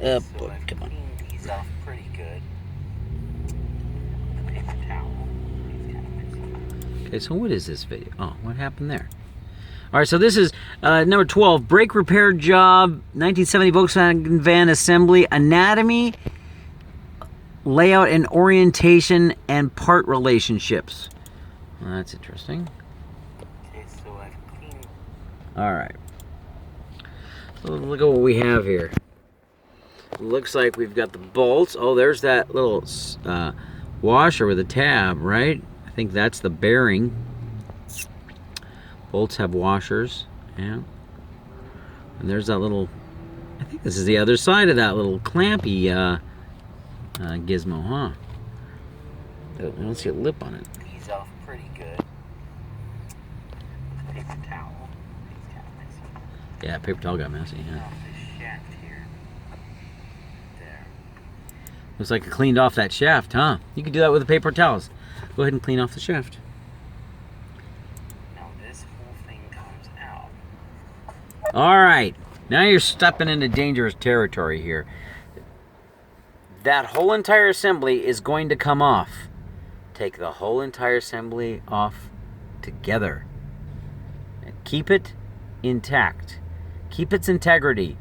So boy, I've come on. cleaned these off pretty good. The paper towel. These kind of messy. Okay, so what is this video? Oh, what happened there? All right, so this is number 12, brake repair job, 1970 Volkswagen van assembly, anatomy, layout and orientation, and part relationships. Well, that's interesting. Okay, so I've cleaned. All right. So look at what we have here. Looks like we've got the bolts. Oh, there's that little washer with a tab, right? I think that's the bearing. Bolts have washers, yeah. And there's that little, I think this is the other side of that little clampy gizmo, huh? I don't see a lip on it. These off pretty good. The paper towel. These kind of messy. Yeah, paper towel got messy, yeah. Off this shaft here. There. Looks like it cleaned off that shaft, huh? You can do that with the paper towels. Go ahead and clean off the shaft. Now this whole thing comes out. All right, now you're stepping into dangerous territory here. That whole entire assembly is going to come off. Take the whole entire assembly off together. And keep it intact. Keep its integrity.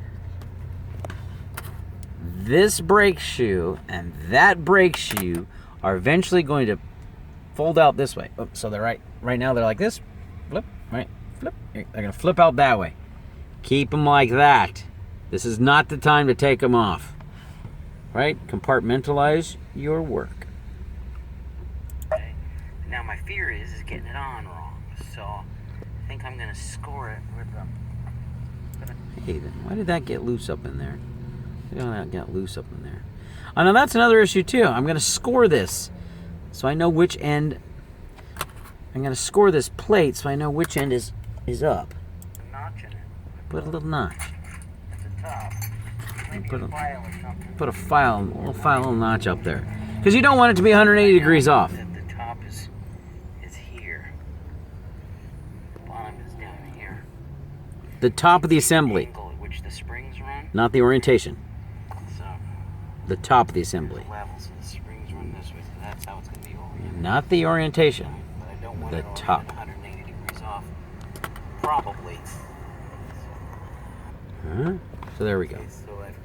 This brake shoe and that brake shoe are eventually going to fold out this way. Oh, so they're right now they're like this. Flip, right, flip. They're going to flip out that way. Keep them like that. This is not the time to take them off. Right? Compartmentalize your work. Okay. Now my fear is getting it on wrong. So I think I'm gonna score it with Hey, then why did that get loose up in there? Look how that got loose up in there. Oh, now that's another issue too. I'm going to score this so I know which end. I'm going to score this plate so I know which end is up. a notch in it Put a little notch. at the top. Maybe Put a a- file or something. Put a little notch up there. Because you don't want it to be 180 degrees off. That the top is here. The bottom is down here. The top of the assembly, Angle at which the springs run. not the orientation. So The top of the assembly, level, so the springs run this way. So that's how it's gonna be oriented. not the orientation. But I don't want The it all top. 180 degrees off. Probably. Huh? So there we go. Okay, so I've